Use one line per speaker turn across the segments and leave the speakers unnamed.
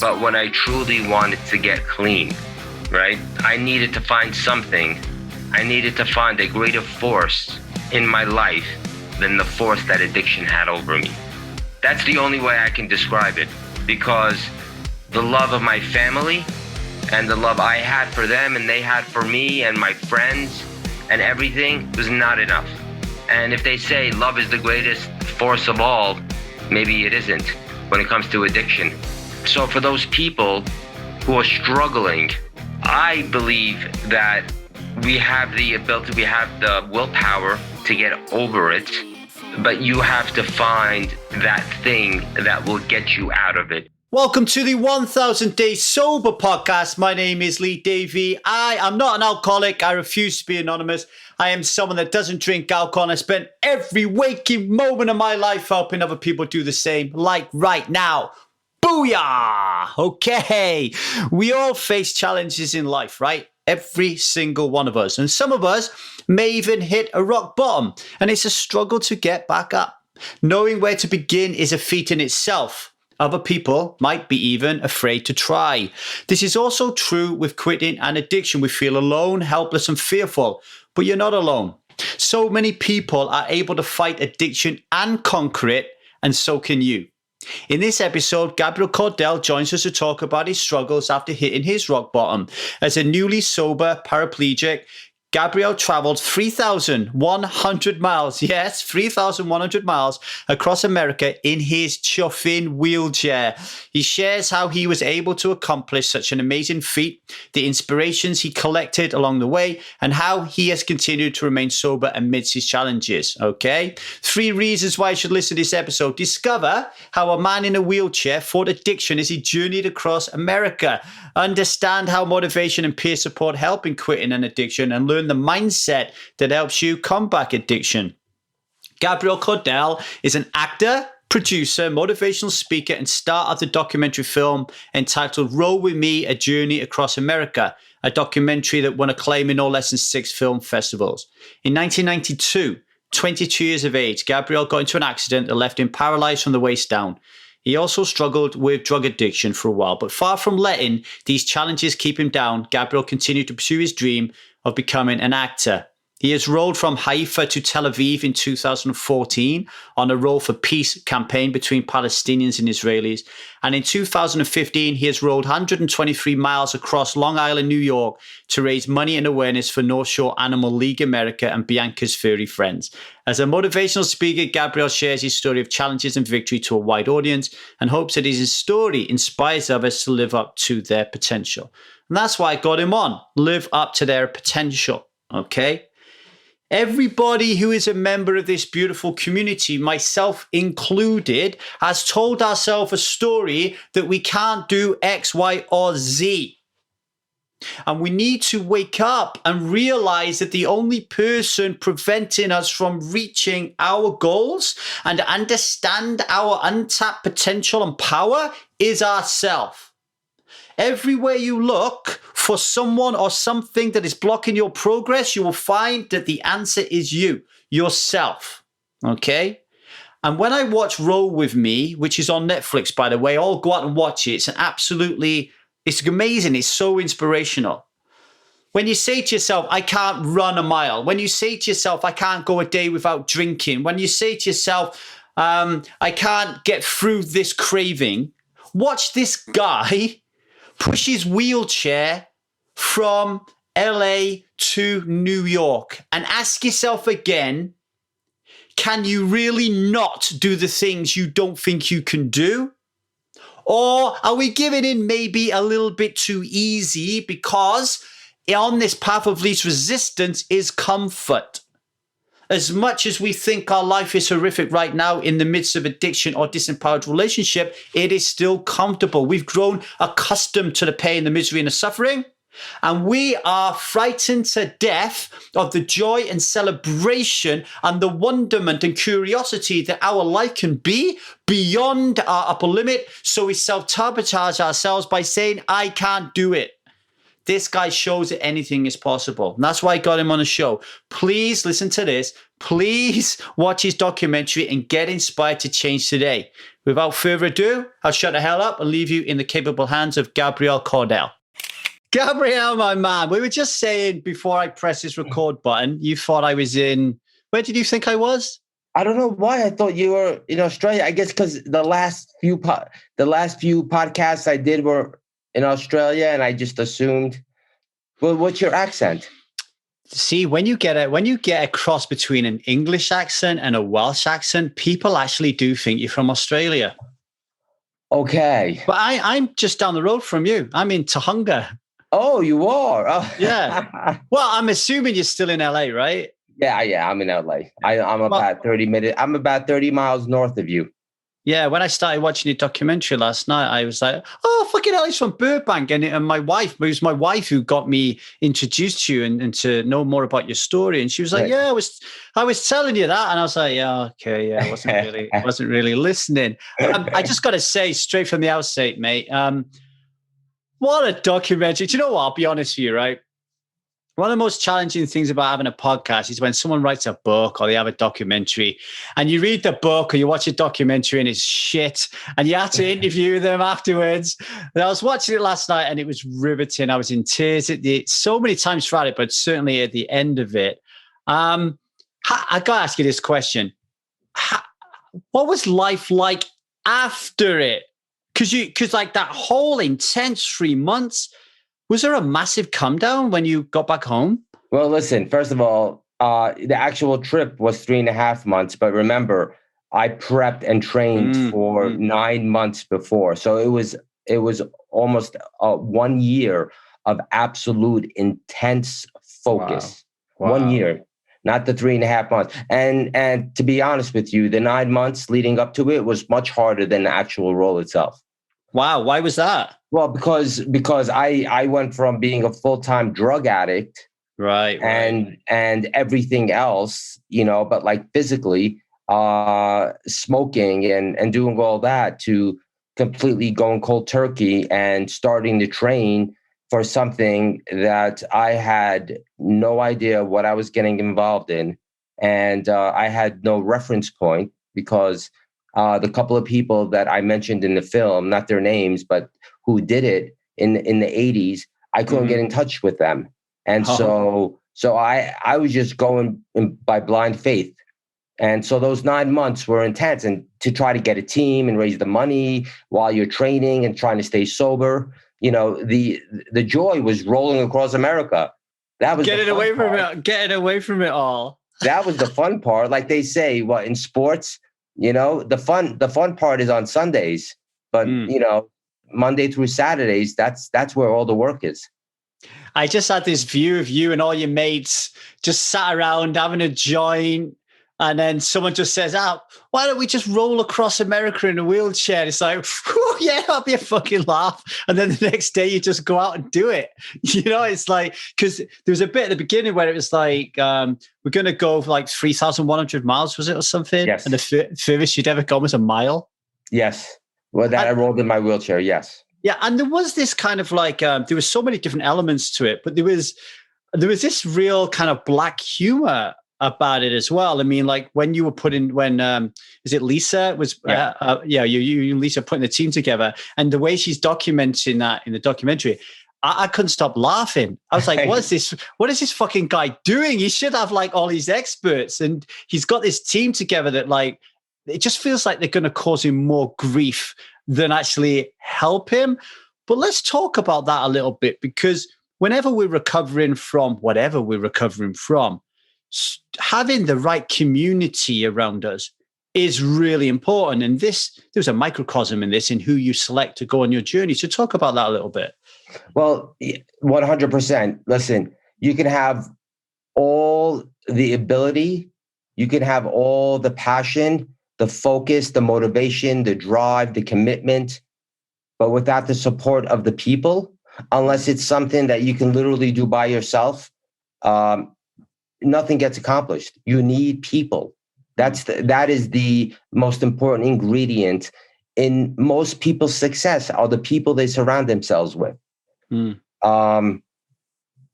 But when I truly wanted to get clean, right, I needed to find something. I needed to find a greater force in my life than the force that addiction had over me. That's the only way I can describe it, because the love of my family and the love I had for them and they had for me and my friends and everything was not enough. And if they say love is the greatest force of all, maybe it isn't when it comes to addiction. So for those people who are struggling, I believe that we have the ability, we have the willpower to get over it, but you have to find that thing that will get you out of it.
Welcome to the 1000 Day Sober podcast. My name is Lee Davey. I am not an alcoholic. I refuse to be anonymous. I am someone that doesn't drink alcohol, and I spend every waking moment of my life helping other people do the same, like right now. Booyah! Okay, we all face challenges in life, right? Every single one of us. And some of us may even hit a rock bottom, and it's a struggle to get back up. Knowing where to begin is a feat in itself. Other people might be even afraid to try. This is also true with quitting and addiction. We feel alone, helpless, and fearful, but you're not alone. So many people are able to fight addiction and conquer it, and so can you. In this episode, Gabriel Cordell joins us to talk about his struggles after hitting his rock bottom. As a newly sober paraplegic, Gabriel traveled 3,100 miles, yes, 3,100 miles across America in his chuffing wheelchair. He shares how he was able to accomplish such an amazing feat, the inspirations he collected along the way, and how he has continued to remain sober amidst his challenges, okay? 3 reasons why you should listen to this episode. Discover how a man in a wheelchair fought addiction as he journeyed across America. Understand how motivation and peer support help in quitting an addiction, and learn the mindset that helps you combat addiction. Gabriel Cordell is an actor, producer, motivational speaker, and star of the documentary film entitled Roll With Me, A Journey Across America, a documentary that won acclaim in no less than 6 film festivals. In 1992, 22 years of age, Gabriel got into an accident that left him paralyzed from the waist down. He also struggled with drug addiction for a while, but far from letting these challenges keep him down, Gabriel continued to pursue his dream of becoming an actor. He has rolled from Haifa to Tel Aviv in 2014 on a Roll for Peace campaign between Palestinians and Israelis. And in 2015, he has rolled 123 miles across Long Island, New York to raise money and awareness for North Shore Animal League America and Bianca's Furry Friends. As a motivational speaker, Gabriel shares his story of challenges and victory to a wide audience and hopes that his story inspires others to live up to their potential. And that's why I got him on, live up to their potential, okay? Everybody who is a member of this beautiful community, myself included, has told ourselves a story that we can't do X, Y, or Z. And we need to wake up and realize that the only person preventing us from reaching our goals and understand our untapped potential and power is ourselves. Everywhere you look for someone or something that is blocking your progress, you will find that the answer is you, yourself, okay? And when I watch Roll With Me, which is on Netflix, by the way, I'll go out and watch it. It's amazing. It's so inspirational. When you say to yourself, I can't run a mile. When you say to yourself, I can't go a day without drinking. When you say to yourself, I can't get through this craving. Watch this guy push his wheelchair from LA to New York and ask yourself again, can you really not do the things you don't think you can do? Or are we giving in maybe a little bit too easy because on this path of least resistance is comfort? As much as we think our life is horrific right now in the midst of addiction or disempowered relationship, it is still comfortable. We've grown accustomed to the pain, the misery, and the suffering. And we are frightened to death of the joy and celebration and the wonderment and curiosity that our life can be beyond our upper limit. So we self-sabotage ourselves by saying, I can't do it. this guy shows that anything is possible. And that's why I got him on the show. Please listen to this. Please watch his documentary and get inspired to change today. Without further ado, I'll shut the hell up and leave you in the capable hands of Gabriel Cordell. Gabriel, my man, we were just saying before I press this record button, you thought I was in, where did you think I was?
I don't know why I thought you were in Australia. I guess because the last few podcasts I did were in Australia, and I just assumed. Well, what's your accent?
See, when you get a cross between an English accent and a Welsh accent, people actually do think you're from Australia.
Okay,
but I'm just down the road from you. I'm in Tahunga.
Oh, you are? Oh.
Yeah. Well, I'm assuming you're still in LA, right?
Yeah, I'm in LA. I'm about 30 minutes. I'm about 30 miles north of you.
Yeah, when I started watching your documentary last night, I was like, "Oh, fucking hell, he's from Burbank." And my wife, it was my wife who got me introduced to you and to know more about your story. And she was like,
Right.
"Yeah, I was telling you that," and I was like, "Yeah, okay, yeah, I wasn't really listening." I just got to say, straight from the outset, mate, what a documentary! Do you know what? I'll be honest with you, right? One of the most challenging things about having a podcast is when someone writes a book or they have a documentary and you read the book or you watch a documentary and it's shit and you have to interview them afterwards. And I was watching it last night and it was riveting. I was in tears so many times throughout it, but certainly at the end of it. I got to ask you this question. What was life like after it? Because like that whole intense 3 months, was there a massive come down when you got back home?
Well, listen, first of all, the actual trip was 3.5 months. But remember, I prepped and trained for 9 months before. So it was almost 1 year of absolute intense focus. Wow. 1 year, not the 3.5 months. And to be honest with you, the 9 months leading up to it was much harder than the actual role itself.
Wow. Why was that?
Well, because I went from being a full-time drug addict,
right,
and everything else, but like physically, smoking and doing all that, to completely going cold turkey and starting to train for something that I had no idea what I was getting involved in, and I had no reference point because the couple of people that I mentioned in the film, not their names, but who did it in the 80s, I couldn't get in touch with them. And so I was just going by blind faith. And so those 9 months were intense, and to try to get a team and raise the money while you're training and trying to stay sober, the joy was rolling across America. That was
getting away from it all.
That was the fun part. Like they say, in sports, the fun part is on Sundays, but Monday through Saturdays, that's where all the work is.
I just had this view of you and all your mates just sat around having a joint, and then someone just says, why don't we just roll across America in a wheelchair? It's like, yeah, that'll be a fucking laugh. And then the next day you just go out and do it. It's like, because there was a bit at the beginning where it was like, we're going to go for like 3,100 miles, was it, or something?
Yes.
And the furthest you'd ever gone was a mile.
Yes. Well, I rolled in my wheelchair. Yes.
Yeah. And there was this kind of like, there was so many different elements to it, but there was this real kind of black humor about it as well. I mean, like when you were is it Lisa was, you and Lisa putting the team together, and the way she's documenting that in the documentary, I couldn't stop laughing. I was like, what is this fucking guy doing? He should have like all these experts, and he's got this team together that like, it just feels like they're going to cause him more grief than actually help him. But let's talk about that a little bit, because whenever we're recovering from whatever we're recovering from, having the right community around us is really important. And there's a microcosm in this, in who you select to go on your journey. So talk about that a little bit.
Well, 100%. Listen, you can have all the ability, you can have all the passion, the focus, the motivation, the drive, the commitment, but without the support of the people, unless it's something that you can literally do by yourself, nothing gets accomplished. You need people. That is the most important ingredient in most people's success, are the people they surround themselves with.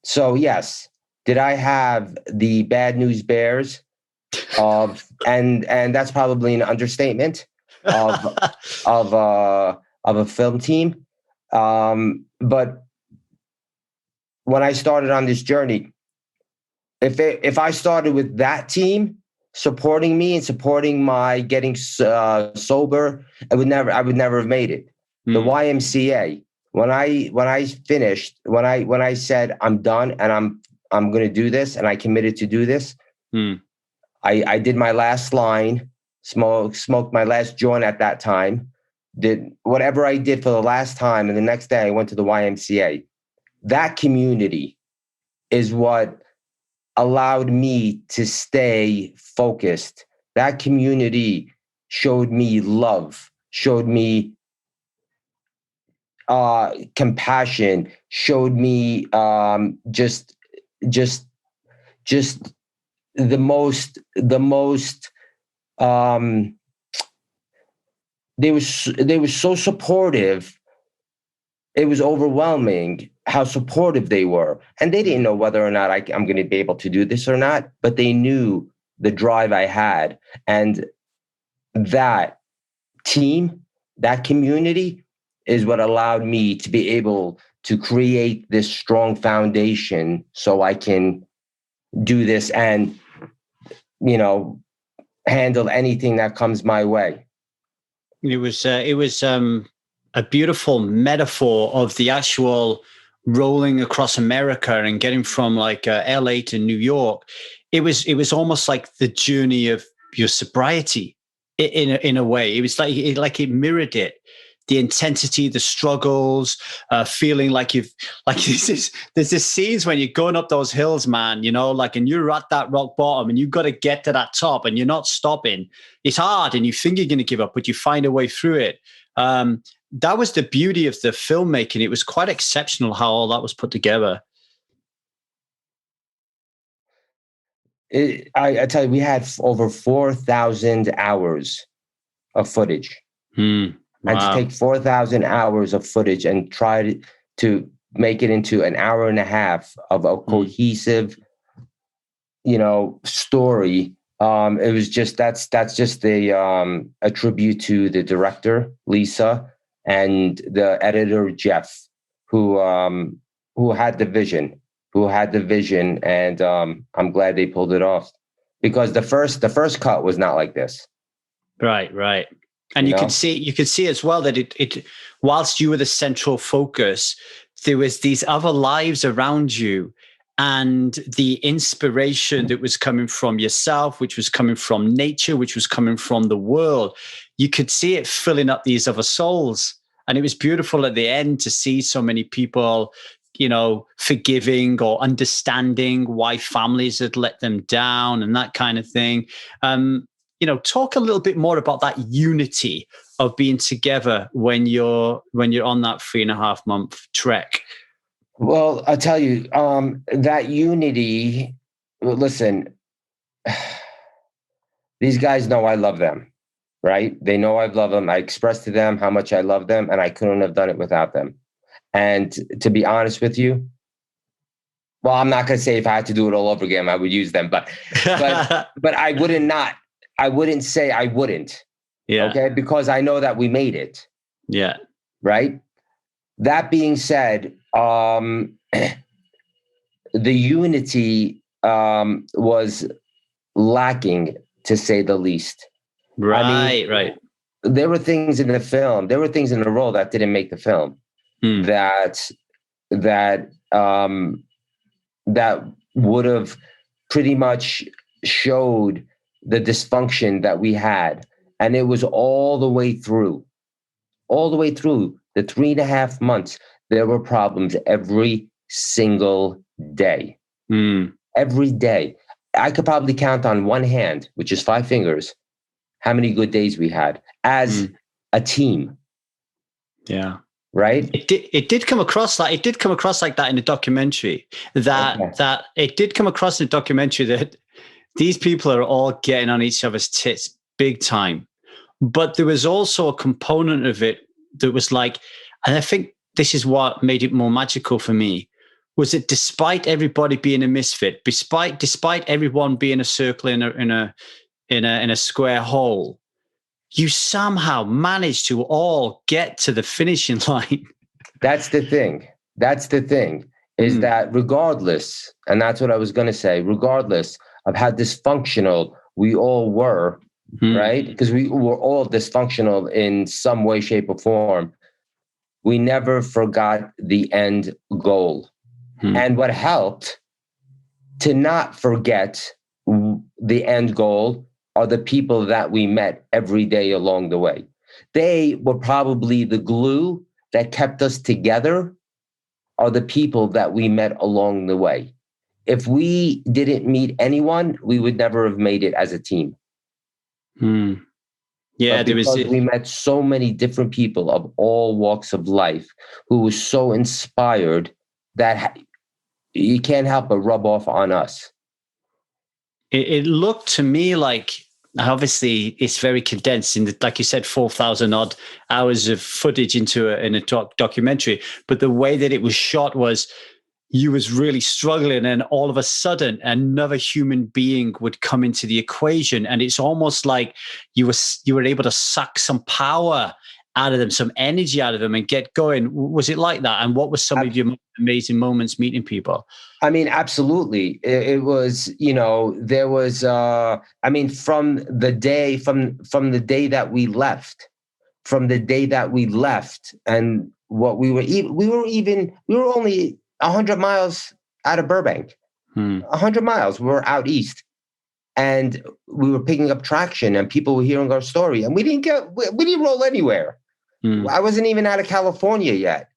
So yes, did I have the bad news bears and that's probably an understatement of of a film team. But when I started on this journey, if I started with that team supporting me and supporting my getting sober, I would never have made it. The YMCA, when I finished, when I said I'm done and I'm going to do this and I committed to do this, I did my last line, smoked my last joint at that time, did whatever I did for the last time, and the next day I went to the YMCA. That community is what allowed me to stay focused. That community showed me love, showed me compassion, showed me just the most they were so supportive. It was overwhelming how supportive they were. And they didn't know whether or not I'm going to be able to do this or not, but they knew the drive I had. And that team, that community is what allowed me to be able to create this strong foundation so I can do this and, handle anything that comes my way.
It was a beautiful metaphor of the actual rolling across America and getting from like LA to New York. It was almost like the journey of your sobriety in a way. It was like it mirrored it. The intensity, the struggles, feeling like there's this scenes when you're going up those hills, man, and you're at that rock bottom and you've got to get to that top and you're not stopping. It's hard and you think you're going to give up, but you find a way through it. That was the beauty of the filmmaking. It was quite exceptional how all that was put together.
I tell you, we had over 4,000 hours of footage.
Wow.
And to take 4,000 hours of footage and try to make it into an hour and a half of a cohesive, story. It was just, that's just a tribute to the director, Lisa, and the editor, Jeff, who had the vision, and I'm glad they pulled it off, because the first cut was not like this.
Right. And you could see as well that it whilst you were the central focus, there was these other lives around you, and the inspiration that was coming from yourself, which was coming from nature, which was coming from the world. You could see it filling up these other souls. And it was beautiful at the end to see so many people, forgiving or understanding why families had let them down and that kind of thing. Talk a little bit more about that unity of being together when you're on that 3.5 month trek.
Well, I'll tell you, that unity, listen, these guys know I love them, right? They know I love them. I expressed to them how much I love them, and I couldn't have done it without them. And to be honest with you, well, I'm not going to say if I had to do it all over again, I would use them, but I wouldn't say I wouldn't.
Yeah.
Okay. Because I know that we made it.
Yeah.
Right. That being said, the unity was lacking, to say the least.
Right.
There were things in the film, there were things in the role that didn't make the film that would have pretty much showed the dysfunction that we had. And it was all the way through the 3.5 months. There were problems every single day. Every day. I could probably count on one hand, which is 5 fingers, how many good days we had as a team.
Yeah.
Right.
It did come across like that in the documentary. That it did come across in the documentary that these people are all getting on each other's tits big time. But there was also a component of it that was like, and I think this is what made it more magical for me, was it despite everybody being a misfit, despite everyone being a circle in a square hole, you somehow managed to all get to the finishing line?
That's the thing. Is that regardless, and that's what I was going to say, regardless of how dysfunctional we all were, right? Because we were all dysfunctional in some way, shape, or form. We never forgot the end goal. And what helped to not forget the end goal are the people that we met every day along the way. They were probably the glue that kept us together, are the people that we met along the way. If we didn't meet anyone, we would never have made it as a team.
Yeah,
because we met so many different people of all walks of life who were so inspired that you can't help but rub off on us.
It looked to me like, obviously it's very condensed in like you said, 4,000 odd hours of footage in a documentary. But the way that it was shot was, you was really struggling, and all of a sudden another human being would come into the equation, and it's almost like you were able to suck some power out of them, some energy out of them, and get going. Was it like that? And what was some of your amazing moments meeting people?
I mean, absolutely. It was, there was, from the day that we left, and what we were only 100 miles out of Burbank, 100 miles. We were out east, and we were picking up traction, and people were hearing our story, and we didn't roll anywhere. I wasn't even out of California yet,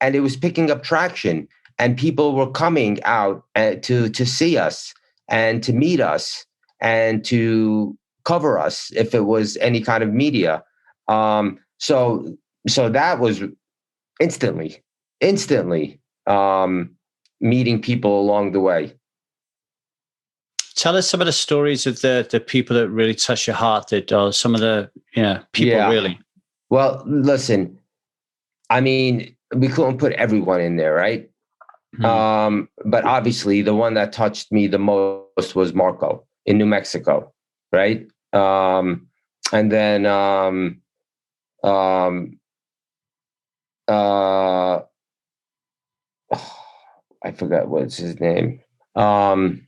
and it was picking up traction, and people were coming out to see us and to meet us and to cover us if it was any kind of media. So that was instantly meeting people along the way.
Tell us some of the stories of the people that really touch your heart, that are some of the people really.
Well, listen, I mean, we couldn't put everyone in there, right? But obviously the one that touched me the most was Marco in New Mexico, right? And then I forgot what's his name. The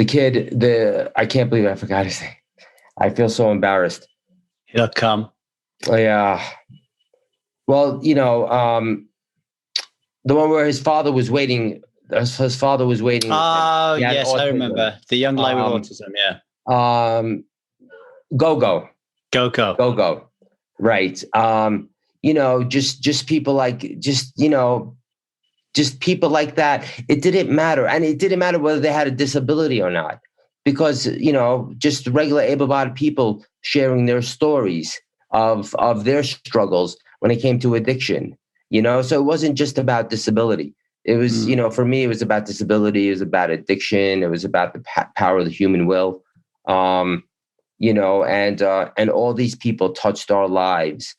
kid, I can't believe I forgot his name. I feel so embarrassed.
He'll come.
Yeah. Well, the one where his father was waiting. His father was waiting.
Oh, yes, autism. I remember. The young lad with autism, yeah.
Go. Right. Just people like, just people like that. It didn't matter. And it didn't matter whether they had a disability or not, because, just regular able-bodied people sharing their stories of their struggles when it came to addiction, so it wasn't just about disability. It was, for me, it was about disability. It was about addiction. It was about the power of the human will, and all these people touched our lives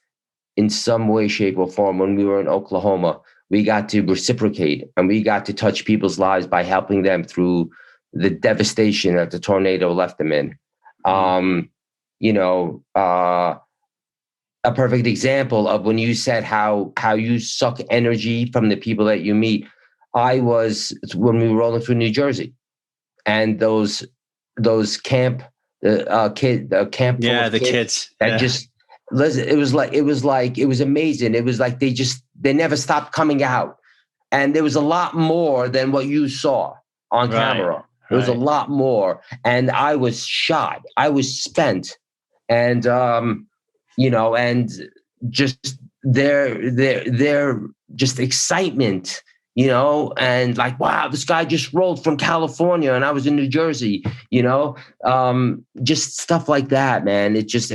in some way, shape, or form. When we were in Oklahoma, we got to reciprocate, and we got to touch people's lives by helping them through the devastation that the tornado left them in. A perfect example of when you said how you suck energy from the people that you meet. When we were rolling through New Jersey, and those camp, the camp.
Yeah, the kids.
That just, it was amazing. It was like they never stopped coming out. And there was a lot more than what you saw on camera. There was a lot more. And I was shot. I was spent. And, and just their just excitement, and like, wow, this guy just rolled from California and I was in New Jersey, just stuff like that, man. It just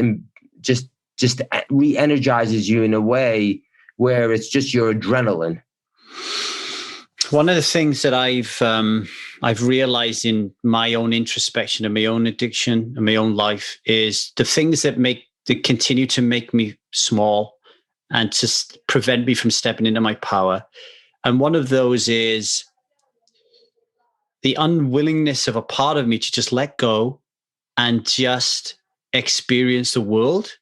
re-energizes you in a way where it's just your adrenaline.
One of the things that I've realized in my own introspection and my own addiction and my own life is the things that continue to make me small and to prevent me from stepping into my power. And one of those is the unwillingness of a part of me to just let go and just experience the world,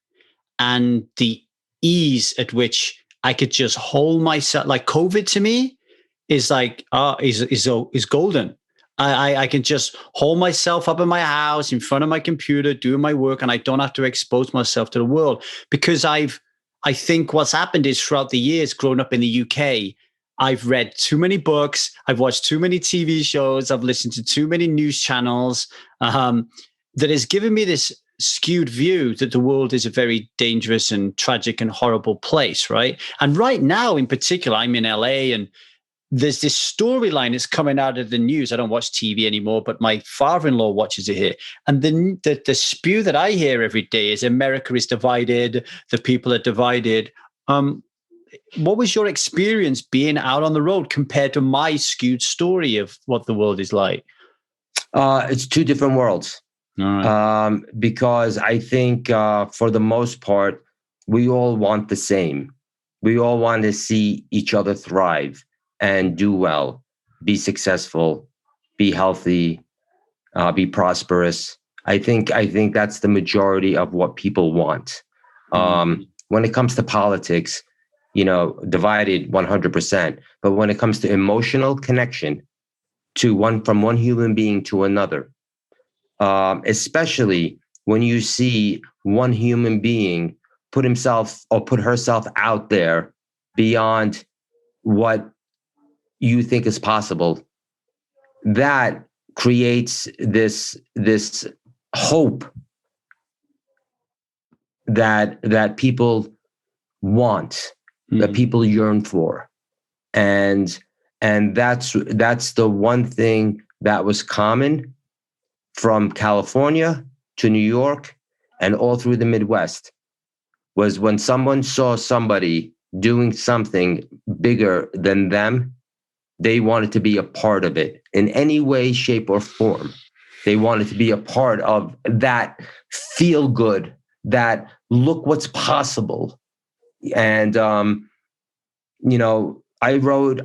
and the ease at which I could just hold myself. Like COVID to me is like, is golden. I can just hold myself up in my house in front of my computer, doing my work, and I don't have to expose myself to the world, because I think what's happened is throughout the years, growing up in the UK, I've read too many books, I've watched too many TV shows, I've listened to too many news channels, that has given me this skewed view that the world is a very dangerous and tragic and horrible place, right? And right now, in particular, I'm in LA, and there's this storyline that's coming out of the news. I don't watch TV anymore, but my father-in-law watches it here. And the spew that I hear every day is America is divided, the people are divided. What was your experience being out on the road compared to my skewed story of what the world is like?
It's two different worlds.
All right.
Because I think for the most part, we all want the same. We all want to see each other thrive and do well, be successful, be healthy, be prosperous. I think that's the majority of what people want. When it comes to politics, divided 100%. But when it comes to emotional connection from one human being to another, especially when you see one human being put himself or put herself out there beyond what you think is possible, that creates this hope that people want, that people yearn for, and that's the one thing that was common from California to New York and all through the Midwest, was when someone saw somebody doing something bigger than them, they wanted to be a part of it in any way, shape, or form. They wanted to be a part of that feel good, that look what's possible. And, I rolled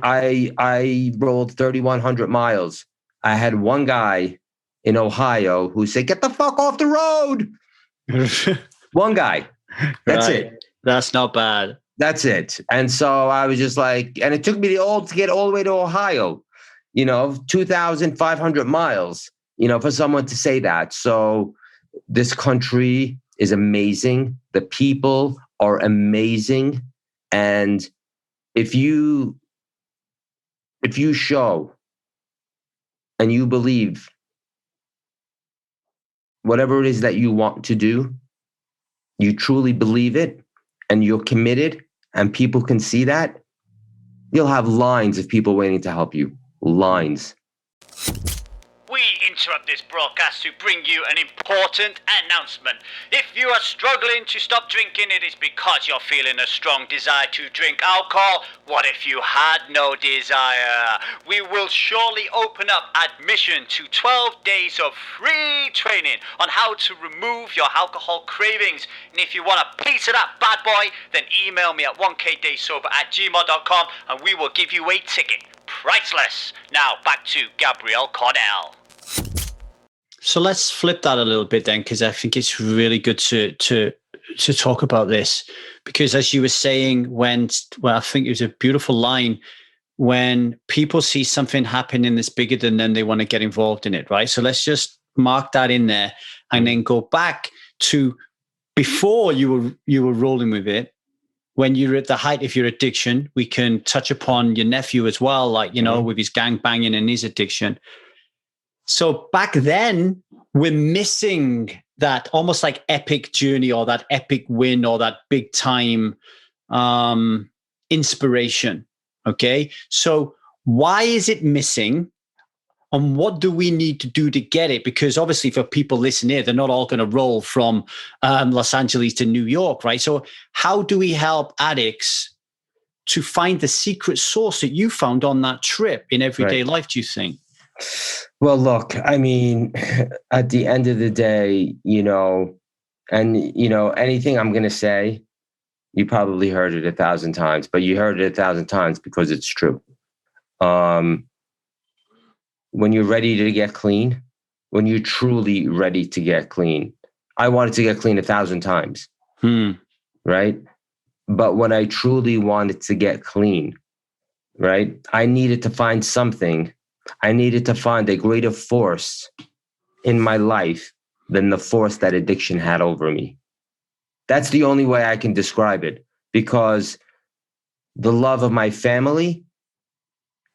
3,100 miles. I had one guy in Ohio who said, "Get the fuck off the road." One guy. That's right. It.
That's not bad.
That's it. And so I was just like, and it took me to get all the way to Ohio, 2,500 miles, for someone to say that. So this country is amazing. The people are amazing. And if you show and you believe whatever it is that you want to do, you truly believe it, and you're committed, and people can see that, you'll have lines of people waiting to help you. Lines.
We interrupt this broadcast to bring you an important announcement. If you are struggling to stop drinking, it is because you're feeling a strong desire to drink alcohol. What if you had no desire? We will surely open up admission to 12 days of free training on how to remove your alcohol cravings. And if you want a piece of that bad boy, then email me at 1kdaysober@gmail.com and we will give you a ticket. Priceless. Now back to Gabriel Cordell. So let's flip that a little bit then, because I think it's really good to talk about this. Because as you were saying, I think it was a beautiful line, when people see something happening that's bigger than them, they want to get involved in it, right? So let's just mark that in there and then go back to before you were rolling with it. When you're at the height of your addiction, we can touch upon your nephew as well, like, with his gang banging and his addiction. So back then, we're missing that almost like epic journey or that epic win or that big time inspiration. Okay. So why is it missing? And what do we need to do to get it? Because obviously for people listening here, they're not all going to roll from Los Angeles to New York, right? So how do we help addicts to find the secret sauce that you found on that trip in everyday life, do you think?
Well, look, I mean, at the end of the day, anything I'm going to say You probably heard it 1,000 times, but you heard it 1,000 times because it's true. When you're ready to get clean, when you're truly ready to get clean, I wanted to get clean 1,000 times, right? But when I truly wanted to get clean, right, I needed to find something. I needed to find a greater force in my life than the force that addiction had over me. That's the only way I can describe it, because the love of my family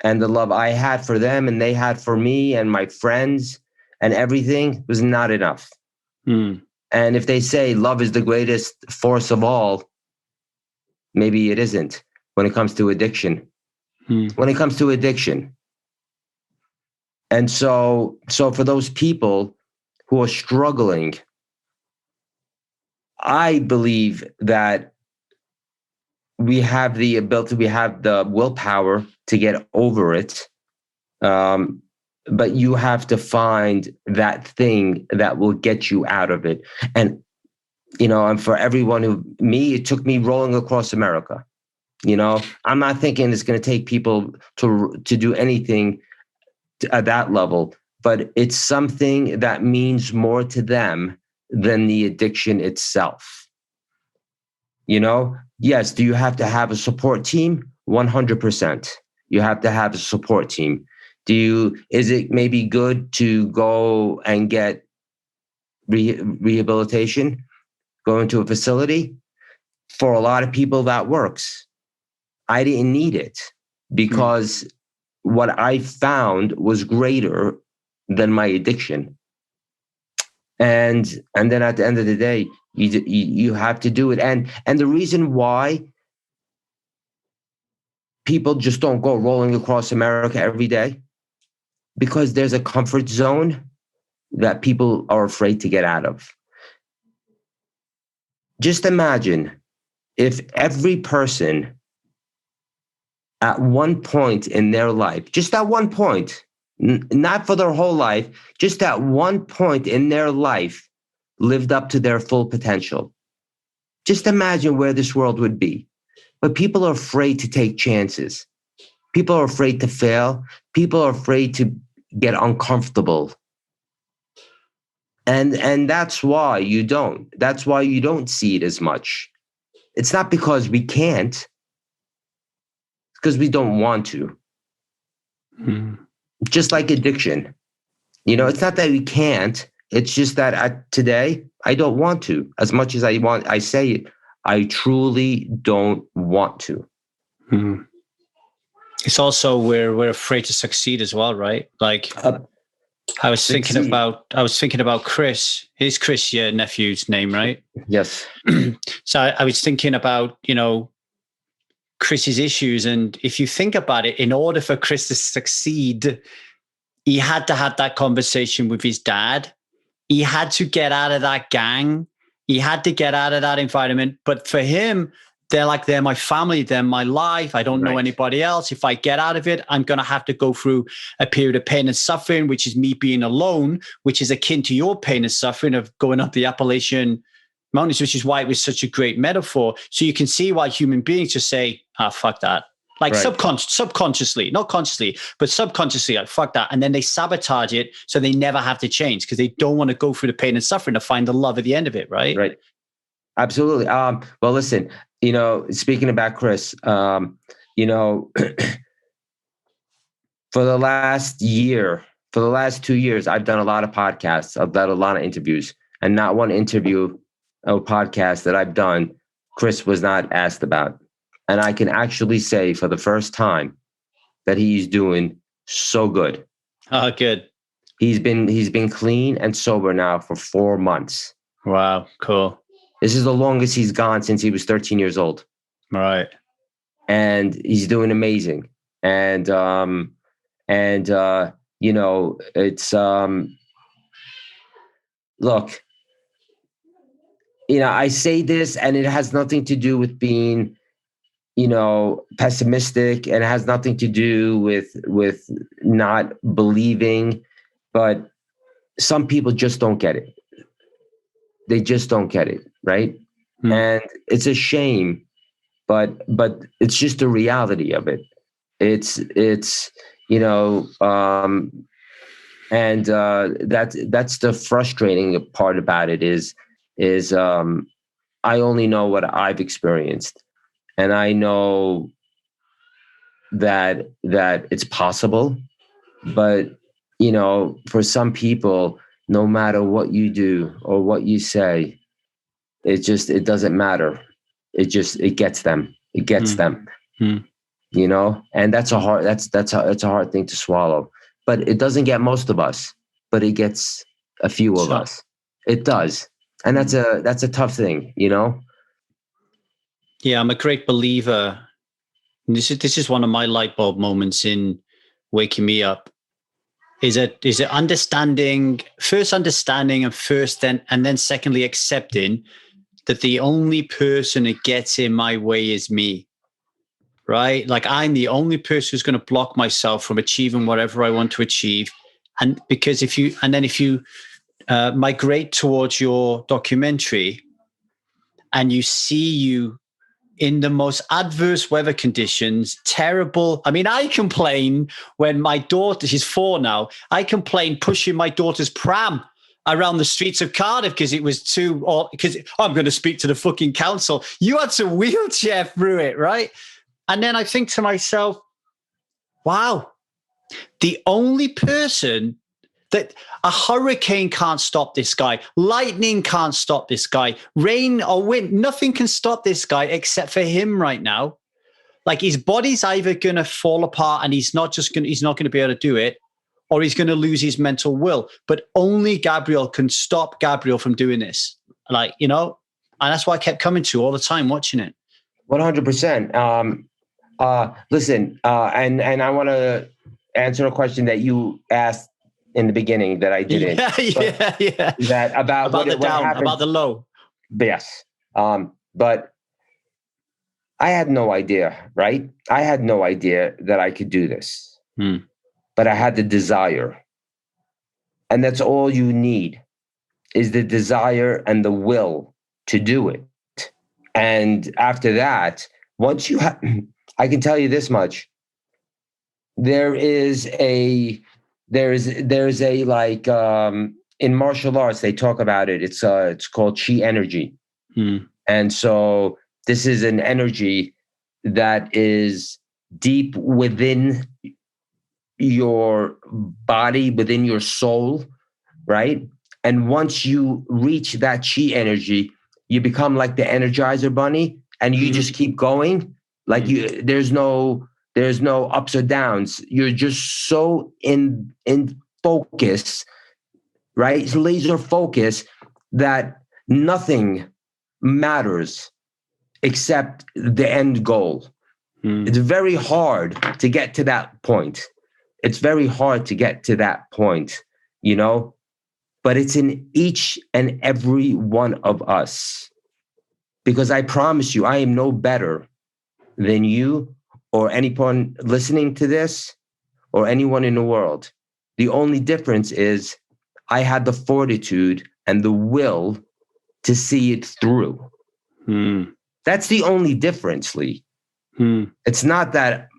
and the love I had for them and they had for me and my friends and everything was not enough. And if they say love is the greatest force of all, maybe it isn't when it comes to addiction. When it comes to addiction. And so for those people who are struggling, I believe that we have the ability, we have the willpower to get over it. But you have to find that thing that will get you out of it. And, and for everyone it took me rolling across America. I'm not thinking it's going to take people to do anything at that level, but it's something that means more to them than the addiction itself. Yes, do you have to have a support team? 100%. You have to have a support team. Is it maybe good to go and get rehabilitation, go into a facility? For a lot of people, that works. I didn't need it because what I found was greater than my addiction. And then at the end of the day, you have to do it. And the reason why people just don't go rolling across America every day, because there's a comfort zone that people are afraid to get out of. Just imagine if every person at one point in their life, just at one point, not for their whole life, just at one point in their life, lived up to their full potential. Just imagine where this world would be. But people are afraid to take chances. People are afraid to fail. People are afraid to get uncomfortable. And that's why you don't. That's why you don't see it as much. It's not because we can't. It's because we don't want to. Just like addiction. It's not that we can't. It's just that today, I don't want to. As much as I want, I say it. I truly don't want to.
It's also we're afraid to succeed as well, right? Like I was thinking about Chris. Is Chris your nephew's name, right?
Yes.
So I was thinking about, Chris's issues. And if you think about it, in order for Chris to succeed, he had to have that conversation with his dad. He had to get out of that gang. He had to get out of that environment. But for him, they're my family, they're my life. I don't know anybody else. If I get out of it, I'm going to have to go through a period of pain and suffering, which is me being alone, which is akin to your pain and suffering of going up the Appalachian Mountains, which is why it was such a great metaphor. So you can see why human beings just say, fuck that. Like subconsciously, not consciously, but subconsciously, like, fuck that. And then they sabotage it so they never have to change because they don't want to go through the pain and suffering to find the love at the end of it, right?
Right. Absolutely. Well, listen, speaking about Chris, for the last 2 years, I've done a lot of podcasts. I've done a lot of interviews, and not one interview or podcast that I've done, Chris was not asked about. And I can actually say for the first time that he's doing so good.
Oh, good.
He's been clean and sober now for 4 months.
Wow, cool.
This is the longest he's gone since he was 13 years old.
Right.
And he's doing amazing. And it's look, I say this and it has nothing to do with being pessimistic, and it has nothing to do with not believing, but some people just don't get it. They just don't get it, right? And it's a shame but it's just the reality of it. It's and that's the frustrating part about it is I only know what I've experienced, and I know that it's possible. But for some people, no matter what you do or what you say, it doesn't matter. It gets them. It gets them. And that's a hard thing to swallow. But it doesn't get most of us, but it gets a few of us. It does. And that's a tough thing,
Yeah, I'm a great believer. This is one of my light bulb moments in waking me up. Is it understanding and then secondly accepting that the only person that gets in my way is me. Right? Like I'm the only person who's going to block myself from achieving whatever I want to achieve. And because if you migrate towards your documentary and you see you in the most adverse weather conditions, terrible. I mean, I complain when my daughter, she's 4 now, I complain pushing my daughter's pram around the streets of Cardiff because it was I'm going to speak to the fucking council. You had to wheelchair through it, right? And then I think to myself, wow, the only person that a hurricane can't stop this guy, lightning can't stop this guy, rain or wind, nothing can stop this guy except for him right now. Like his body's either going to fall apart and he's not going to be able to do it, or he's going to lose his mental will. But only Gabriel can stop Gabriel from doing this. And that's why I kept coming to all the time watching it.
100%. Listen, and I want to answer a question that you asked in the beginning that I didn't.
Yeah.
That about
the down, about the low.
Yes. But I had no idea, right? I had no idea that I could do this. But I had the desire. And that's all you need is the desire and the will to do it. And after that, once you have, I can tell you this much. There's a like in martial arts they talk about it. It's called chi energy, and so this is an energy that is deep within your body, within your soul, right? And once you reach that chi energy, you become like the Energizer Bunny, and you just keep going. Like there's no ups or downs. You're just so in focus, right? It's laser focus that nothing matters except the end goal. It's very hard to get to that point. But it's in each and every one of us. Because I promise you, I am no better than you or anyone listening to this or anyone in the world. The only difference is I had the fortitude and the will to see it through. That's the only difference, Lee. It's not that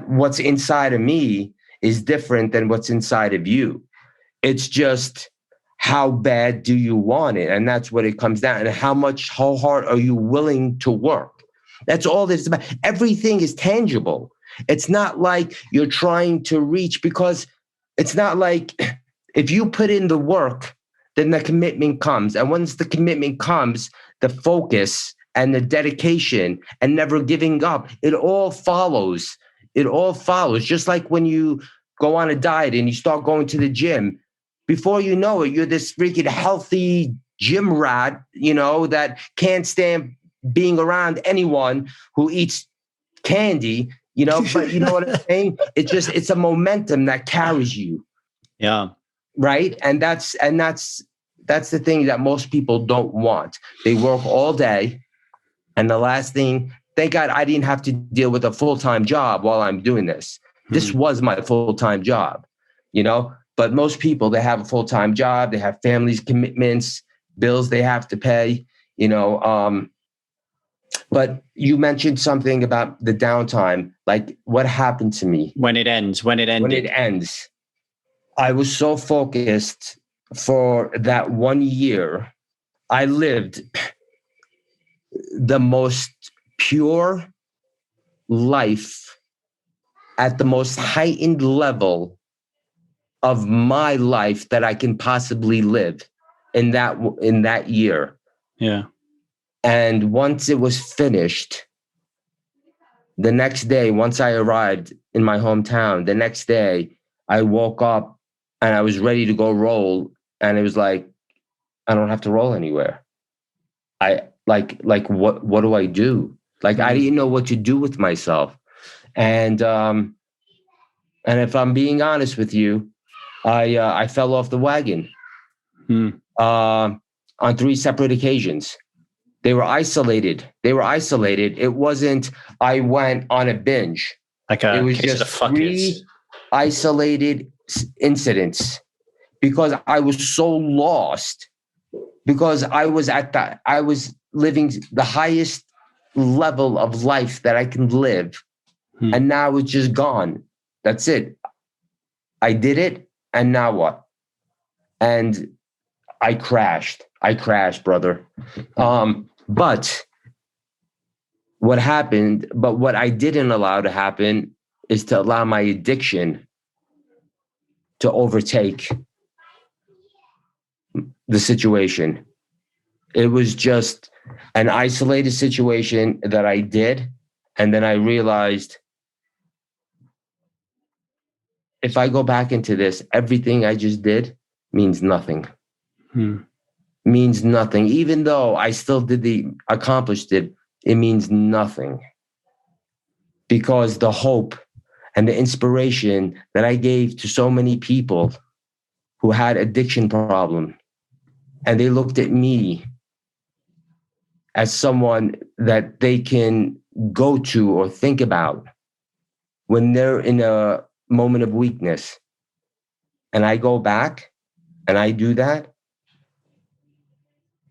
what's inside of me is different than what's inside of you. It's just how bad do you want it? And that's what it comes down. And how hard are you willing to work? That's all this is about. Everything is tangible. It's not like you're trying to reach, because it's not like if you put in the work, then the commitment comes. And once the commitment comes, the focus and the dedication and never giving up, it all follows. It all follows. Just like when you go on a diet and you start going to the gym, before you know it, you're this freaking healthy gym rat, that can't stand being around anyone who eats candy, but you know what I'm saying? It's a momentum that carries you.
Yeah.
Right. And that's the thing that most people don't want. They work all day. And the last thing, thank God I didn't have to deal with a full-time job while I'm doing this. This was my full-time job, but most people, they have a full-time job, they have families, commitments, bills they have to pay, But you mentioned something about the downtime, like what happened to me
when it ends, when it ended.
when it ends. I was so focused for that 1 year. I lived the most pure life at the most heightened level of my life that I can possibly live in that year.
Yeah.
And once it was finished, the next day, once I arrived in my hometown, the next day I woke up and I was ready to go roll. And it was like, I don't have to roll anywhere. I like what do I do? Like, I didn't know what to do with myself. And if I'm being honest with you, I fell off the wagon on 3 separate occasions. They were isolated. It wasn't, I went on a binge.
Like
it was just 3 isolated incidents because I was so lost, because I was living the highest level of life that I can live. And now it's just gone. That's it. I did it. And now what? And I crashed, brother. But what I didn't allow to happen is to allow my addiction to overtake the situation. It was just an isolated situation that I did. And then I realized, if I go back into this, everything I just did means nothing. Means nothing. Even though I still accomplished it, it means nothing. Because the hope and the inspiration that I gave to so many people who had addiction problem, and they looked at me as someone that they can go to or think about when they're in a moment of weakness. And I go back and I do that.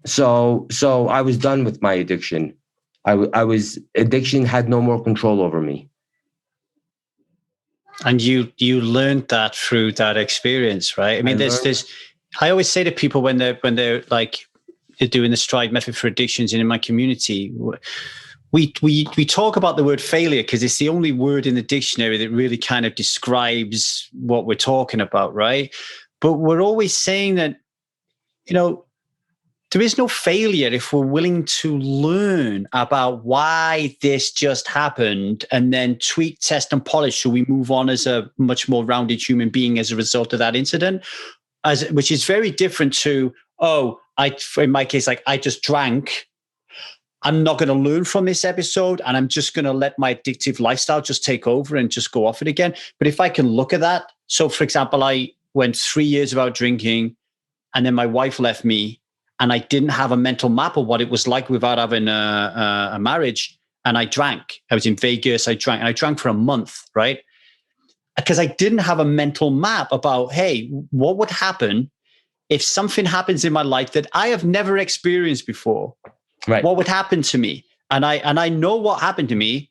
So I was done with my addiction. Addiction had no more control over me.
And you learned that through that experience, right? I mean, I always say to people when they're like doing the Stride method for addictions, and in my community, we talk about the word failure because it's the only word in the dictionary that really kind of describes what we're talking about, right? But we're always saying that, there is no failure if we're willing to learn about why this just happened and then tweak, test, and polish so we move on as a much more rounded human being as a result of that incident, which is very different to, in my case, like I just drank. I'm not going to learn from this episode and I'm just going to let my addictive lifestyle just take over and just go off it again. But if I can look at that, so for example, I went 3 years without drinking and then my wife left me and I didn't have a mental map of what it was like without having a marriage. And I drank. I was in Vegas. I drank for a month, right? Because I didn't have a mental map about, hey, what would happen if something happens in my life that I have never experienced before? Right. What would happen to me? And I know what happened to me.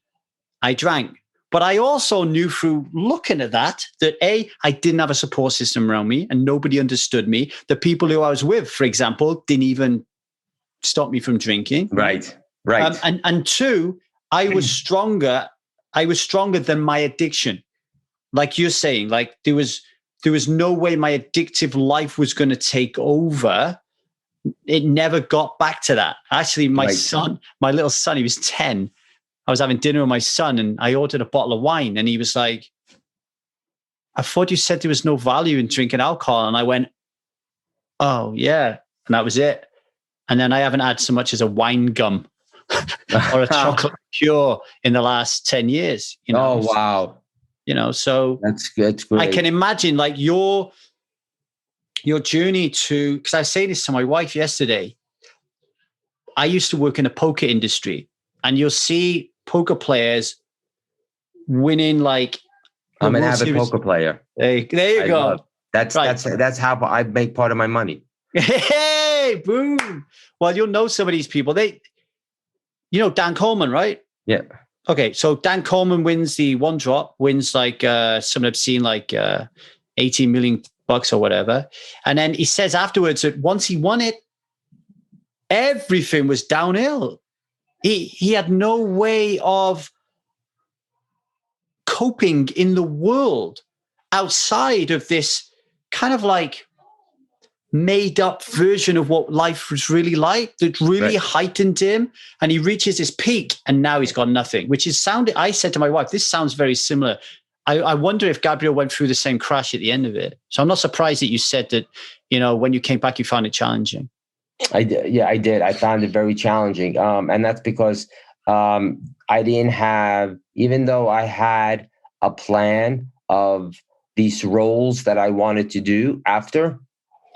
I drank. But I also knew through looking at that I didn't have a support system around me and nobody understood me. The people who I was with, for example, didn't even stop me from drinking.
Right.
And 2, I was stronger. I was stronger than my addiction. Like you're saying, like there was no way my addictive life was going to take over. It never got back to that. Actually, my little son, he was 10. I was having dinner with my son and I ordered a bottle of wine and he was like, I thought you said there was no value in drinking alcohol. And I went, oh yeah. And that was it. And then I haven't had so much as a wine gum or a chocolate cure in the last 10 years.
Oh, wow.
So
that's great.
I can imagine like your journey to, because I was saying this to my wife yesterday. I used to work in the poker industry and you'll see poker players winning like.
I'm an avid poker player.
There you go.
That's how I make part of my money.
Hey, boom. Well, you'll know some of these people. You know Dan Coleman, right?
Yeah.
Okay, so Dan Coleman wins the one drop, wins like some obscene like 18 million bucks or whatever. And then he says afterwards that once he won it, everything was downhill. He had no way of coping in the world outside of this kind of like made up version of what life was really like that really heightened him, and he reaches his peak and now he's got nothing, which is sounded, I said to my wife, this sounds very similar. I wonder if Gabriel went through the same crash at the end of it. So I'm not surprised that you said that, you know, when you came back, you found it challenging.
I did. Yeah, I did. I found it very challenging. And that's because I didn't have, even though I had a plan of these roles that I wanted to do after,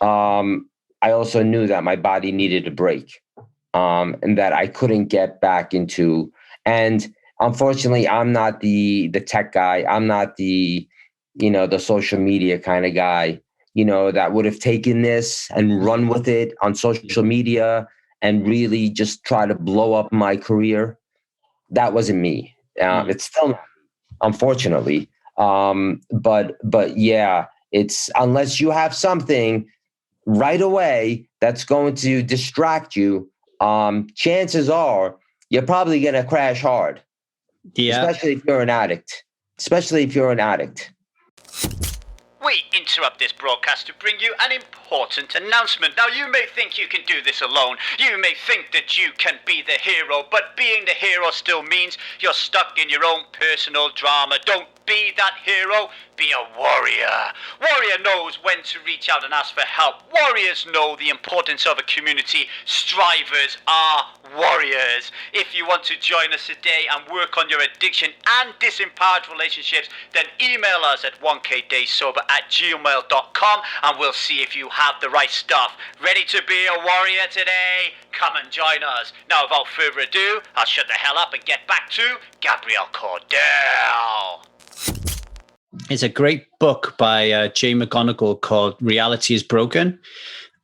I also knew that my body needed a break, and that I couldn't get back into. And unfortunately, I'm not the tech guy. I'm not the, you know, the social media kind of guy, you know, that would have taken this and run with it on social media and really just try to blow up my career. That wasn't me. It's still not, unfortunately. But yeah, it's, unless you have something right away that's going to distract you, chances are you're probably going to crash hard.
Yeah.
Especially if you're an addict.
We interrupt this broadcast to bring you an important announcement. Now, you may think you can do this alone. You may think that you can be the hero, but being the hero still means you're stuck in your own personal drama. Don't be that hero. Be a warrior. Warrior knows when to reach out and ask for help. Warriors know the importance of a community. Strivers are warriors. If you want to join us today and work on your addiction and disempowered relationships, then email us at 1kdaysober@gmail.com and we'll see if you have the right stuff. Ready to be a warrior today? Come and join us. Now, without further ado, I'll shut the hell up and get back to Gabriel Cordell. It's a great book by Jay McGonigal called Reality is Broken.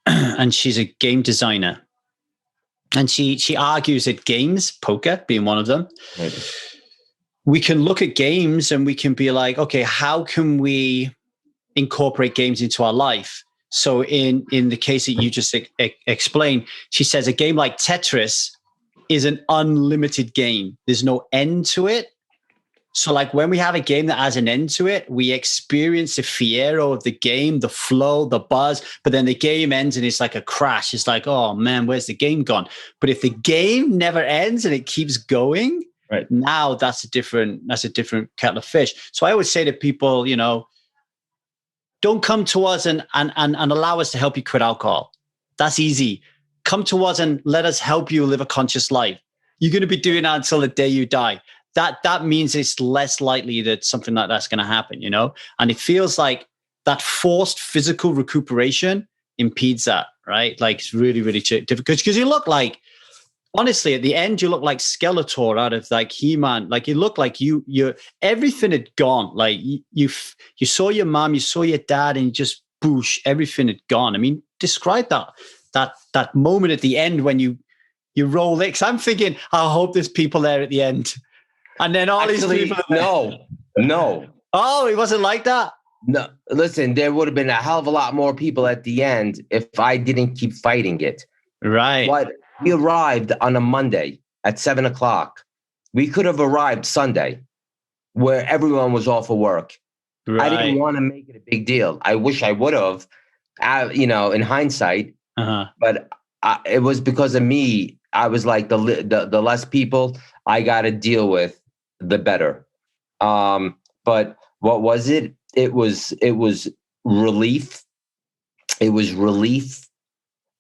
And she's a game designer. And she argues that games, poker being one of them, we can look at games and we can be like, okay, how can we incorporate games into our life? So in the case that you just explained, she says a game like Tetris is an unlimited game. There's no end to it. So like when we have a game that has an end to it, we experience the fiero of the game, the flow, the buzz, but then the game ends and it's like a crash. It's like, oh man, where's the game gone? But if the game never ends and it keeps going, right, now that's a different kettle of fish. So I always say to people, you know, don't come to us and allow us to help you quit alcohol. That's easy. Come to us and let us help you live a conscious life. You're going to be doing that until the day you die. That means it's less likely that something like that's going to happen, you know? And it feels like that forced physical recuperation impedes that, right? Like it's really, really difficult because you look like, honestly, at the end, you look like Skeletor out of like He-Man. Like you look like you everything had gone. Like you saw your mom, you saw your dad, and just boosh, everything had gone. I mean, describe that moment at the end when you roll it. Because I'm thinking, I hope there's people there at the end. And then all these people.
No.
Oh, it wasn't like that?
No, listen, there would have been a hell of a lot more people at the end if I didn't keep fighting it.
Right.
But we arrived on a Monday at 7:00. We could have arrived Sunday where everyone was off of work.
Right.
I didn't want to make it a big deal. I wish I would have, in hindsight. But it was because of me. I was like, the less people I got to deal with, the better. But what was it? It was relief. It was relief.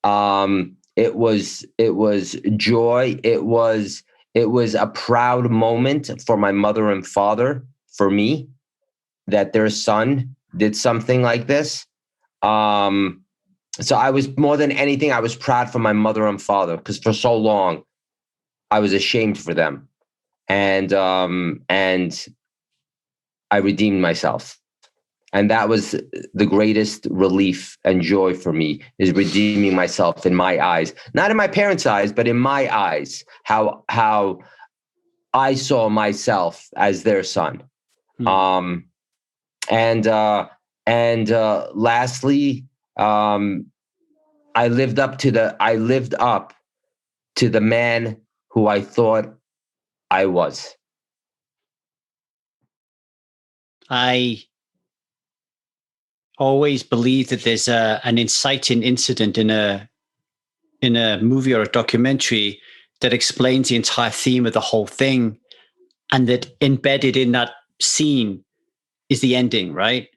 It was joy. It was a proud moment for my mother and father, for me, that their son did something like this. So I was, more than anything, I was proud for my mother and father, because for so long I was ashamed for them. And I redeemed myself. And that was the greatest relief and joy for me, is redeeming myself in my eyes, not in my parents' eyes, but in my eyes, how I saw myself as their son.
Hmm.
And lastly, I lived up to the man who I thought I was.
I always believe that there's an inciting incident in a movie or a documentary that explains the entire theme of the whole thing, and that embedded in that scene is the ending, right?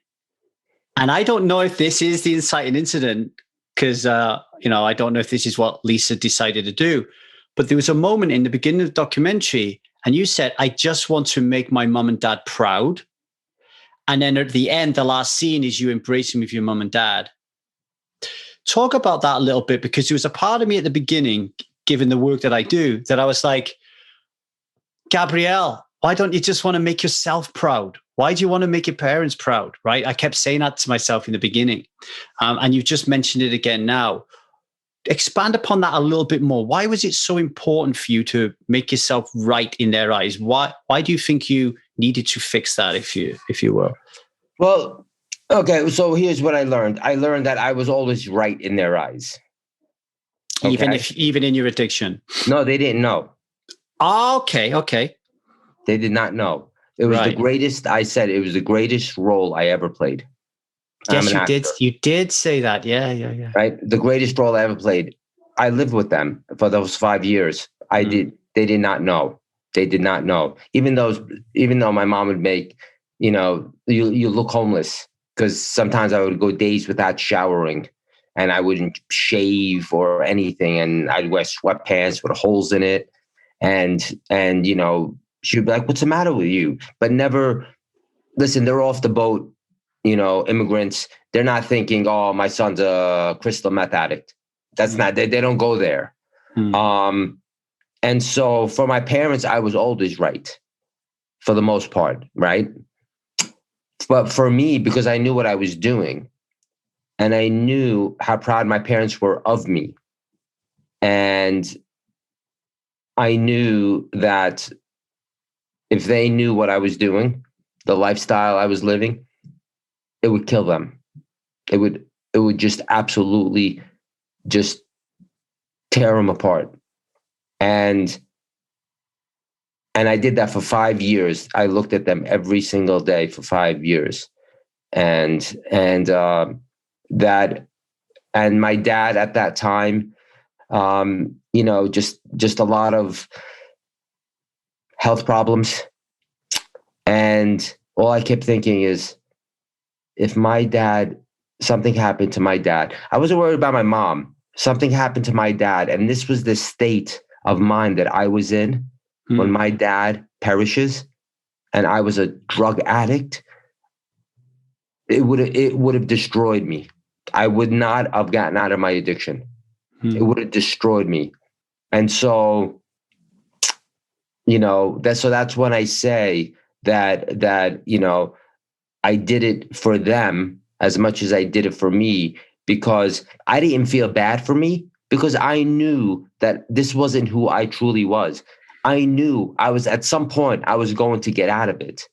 And I don't know if this is the inciting incident, because I don't know if this is what Lisa decided to do. But there was a moment in the beginning of the documentary, and you said, "I just want to make my mum and dad proud." And then at the end, the last scene is you embracing with your mum and dad. Talk about that a little bit, because there was a part of me at the beginning, given the work that I do, that I was like, Gabrielle, why don't you just want to make yourself proud? Why do you want to make your parents proud? Right? I kept saying that to myself in the beginning. And you've just mentioned it again now. Expand upon that a little bit more. Why was it so important for you to make yourself right in their eyes? Why do you think you needed to fix that, if you will?
Well, okay, so here's what I learned. I learned that I was always right in their eyes.
Okay? Even in your addiction.
No, they didn't know.
Okay.
They did not know. It was the greatest. I said it was the greatest role I ever played.
Yes, you did. You did say that. Yeah.
Right, the greatest role I ever played. I lived with them for those 5 years. I did. They did not know. They did not know. Even though my mom would make, you look homeless, because sometimes I would go days without showering, and I wouldn't shave or anything, and I'd wear sweatpants with holes in it, and she'd be like, "What's the matter with you?" But never. Listen, they're off the boat. Immigrants. They're not thinking, "Oh, my son's a crystal meth addict." That's not. They don't go there. And so for my parents, I was always right, for the most part, right? But for me, because I knew what I was doing, and I knew how proud my parents were of me, and I knew that if they knew what I was doing, the lifestyle I was living, it would kill them. It would just absolutely just tear them apart. And I did that for 5 years. I looked at them every single day for 5 years. And my dad at that time, just a lot of health problems. And all I kept thinking is, if something happened to my dad, I wasn't worried about my mom. Something happened to my dad. And this was the state of mind that I was in when my dad perishes and I was a drug addict. It would have destroyed me. I would not have gotten out of my addiction. It would have destroyed me. And so, that's when I say that I did it for them as much as I did it for me, because I didn't feel bad for me, because I knew that this wasn't who I truly was. I knew at some point I was going to get out of it.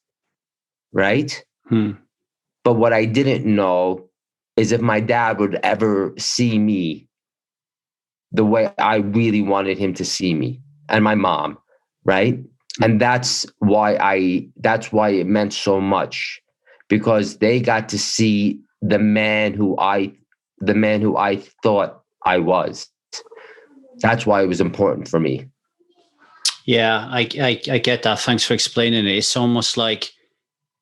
Right? But what I didn't know is if my dad would ever see me the way I really wanted him to see me, and my mom. Right? And that's why it meant so much, because they got to see the man who I thought I was. That's why it was important for me.
Yeah, I get that. Thanks for explaining it. It's almost like,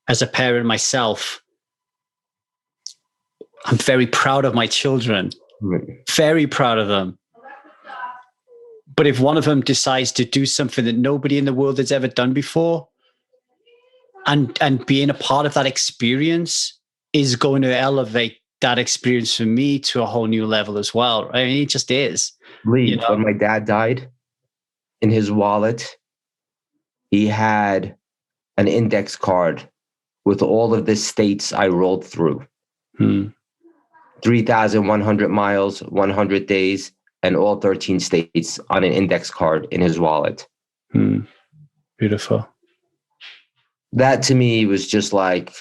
as a parent myself, I'm very proud of my children. Very proud of them. But if one of them decides to do something that nobody in the world has ever done before, and being a part of that experience is going to elevate that experience for me to a whole new level as well. Right? I mean, it just is.
Lee, when my dad died, in his wallet, he had an index card with all of the states I rolled through. 3,100 miles, 100 days, and all 13 states on an index card in his wallet.
Beautiful.
That to me was just like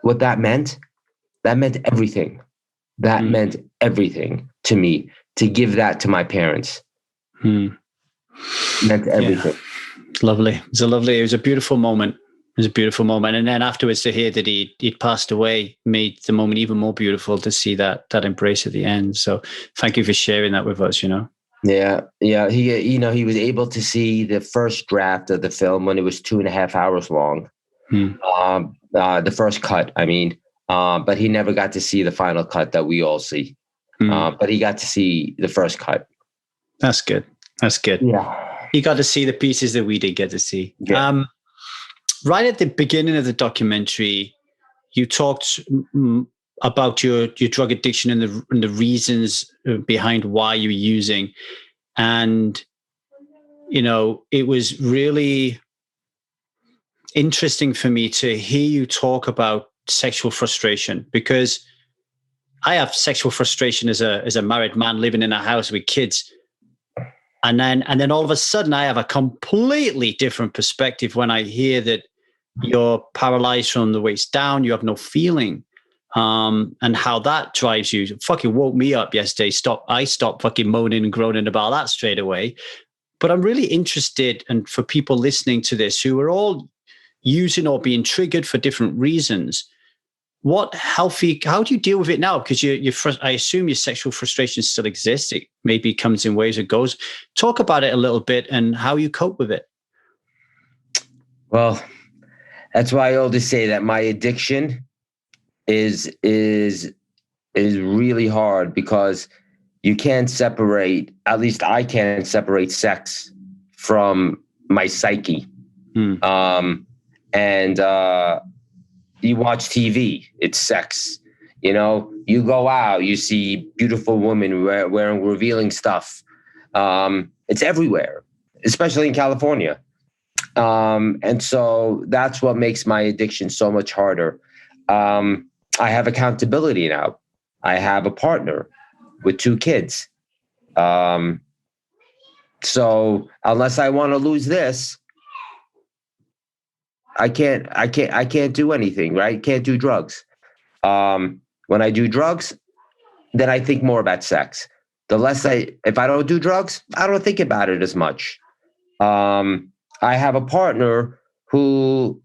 what that meant. That meant everything. That meant everything to me, to give that to my parents. Meant everything.
Lovely. It was a beautiful moment. And then afterwards to hear that he'd passed away made the moment even more beautiful, to see that embrace at the end. So thank you for sharing that with us,
Yeah. He was able to see the first draft of the film when it was 2.5 hours long. The first cut, I mean, but he never got to see the final cut that we all see. But he got to see the first cut.
That's good. Yeah. He got to see the pieces that we didn't get to see. Yeah. Right at the beginning of the documentary, you talked about your drug addiction and the reasons behind why you were using. And, it was really interesting for me to hear you talk about sexual frustration, because I have sexual frustration as a married man living in a house with kids. And then all of a sudden I have a completely different perspective when I hear that you're paralyzed from the waist down, you have no feeling, and how that drives you. It fucking woke me up yesterday. I stopped fucking moaning and groaning about that straight away. But I'm really interested, and for people listening to this who are all using or being triggered for different reasons, how do you deal with it now? Because I assume your sexual frustration still exists. It maybe comes in waves or goes. Talk about it a little bit and how you cope with it.
Well, that's why I always say that my addiction is really hard, because you can't separate, at least I can't separate sex from my psyche. And you watch TV, it's sex. You go out, you see beautiful women wearing revealing stuff. It's everywhere, especially in California. And so that's what makes my addiction so much harder. I have accountability now. I have a partner with 2 kids. So unless I want to lose this, I can't do anything, right? Can't do drugs. When I do drugs, then I think more about sex. If I don't do drugs, I don't think about it as much. I have a partner who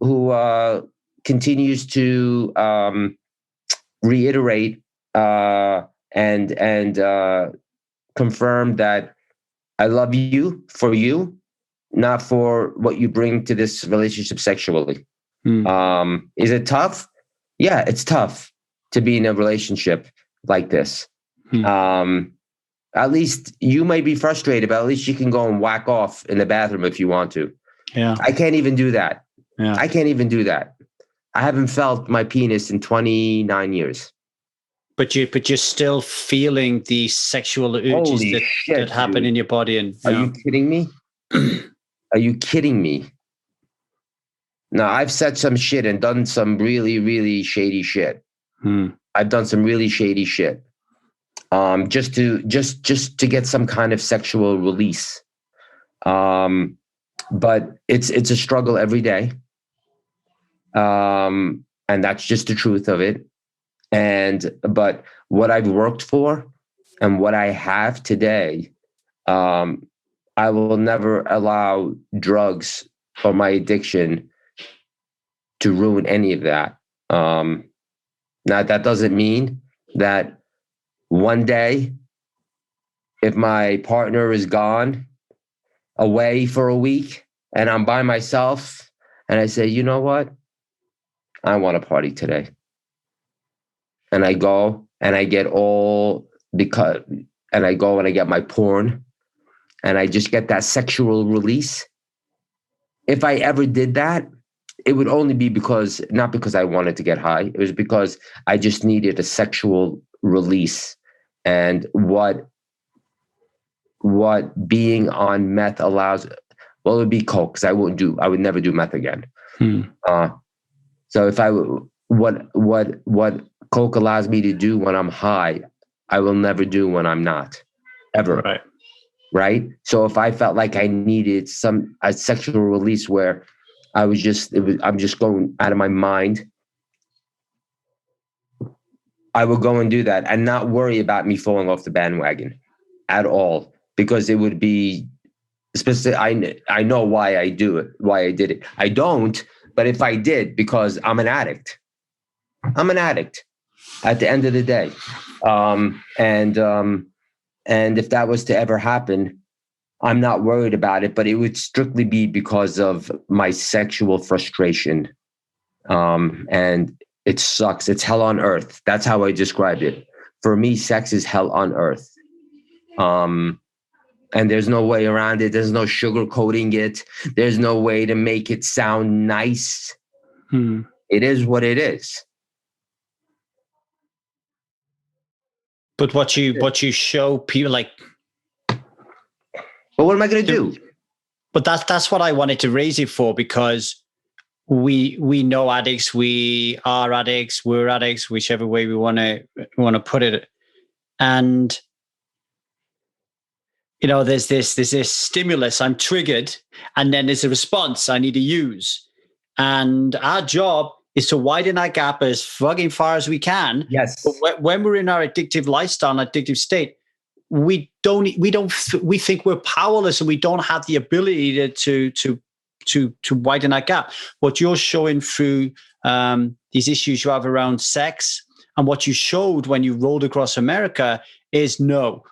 continues to reiterate and confirm that I love you for you, not for what you bring to this relationship sexually. Is it tough? Yeah, it's tough to be in a relationship like this. At least you may be frustrated, but at least you can go and whack off in the bathroom if you want to.
Yeah.
I can't even do that.
Yeah.
I can't even do that. I haven't felt my penis in 29 years.
But you're still feeling the sexual urges that happen in your body. And
are you kidding me? Are you kidding me? Now, I've said some shit and done some really, really shady shit. I've done some really shady shit. Just to get some kind of sexual release. But it's a struggle every day. And that's just the truth of it. But what I've worked for and what I have today, I will never allow drugs or my addiction to ruin any of that. Now, that doesn't mean that one day, if my partner is gone away for a week and I'm by myself and I say, you know what? I want to party today. And I go and I get and I get my porn and I just get that sexual release. If I ever did that, it would only be not because I wanted to get high. It was because I just needed a sexual release. And what being on meth allows, well, it would be coke, because I would never do meth again. So if what Coke allows me to do when I'm high, I will never do when I'm not, ever.
Right.
Right. So if I felt like I needed a sexual release where I'm just going out of my mind, I would go and do that and not worry about me falling off the bandwagon at all, because it would be specific. I know why I do it, why I did it. I don't, but if I did, because I'm an addict. I'm an addict at the end of the day. And if that was to ever happen, I'm not worried about it, but it would strictly be because of my sexual frustration. And it sucks. It's hell on earth. That's how I described it. For me, sex is hell on earth. And there's no way around it. There's no sugarcoating it. There's no way to make it sound nice. It is what it is.
But what you show people, like,
but what am I going to do?
But that's what I wanted to raise it for, because we know addicts, we are addicts, we're addicts, whichever way we want to put it. And there's this stimulus, I'm triggered, and then there's a response I need to use. And our job is to widen that gap as fucking far as we can.
Yes.
But when we're in our addictive lifestyle, and addictive state, we think we're powerless and we don't have the ability to widen that gap. What you're showing through these issues you have around sex, and what you showed when you rolled across America, is no.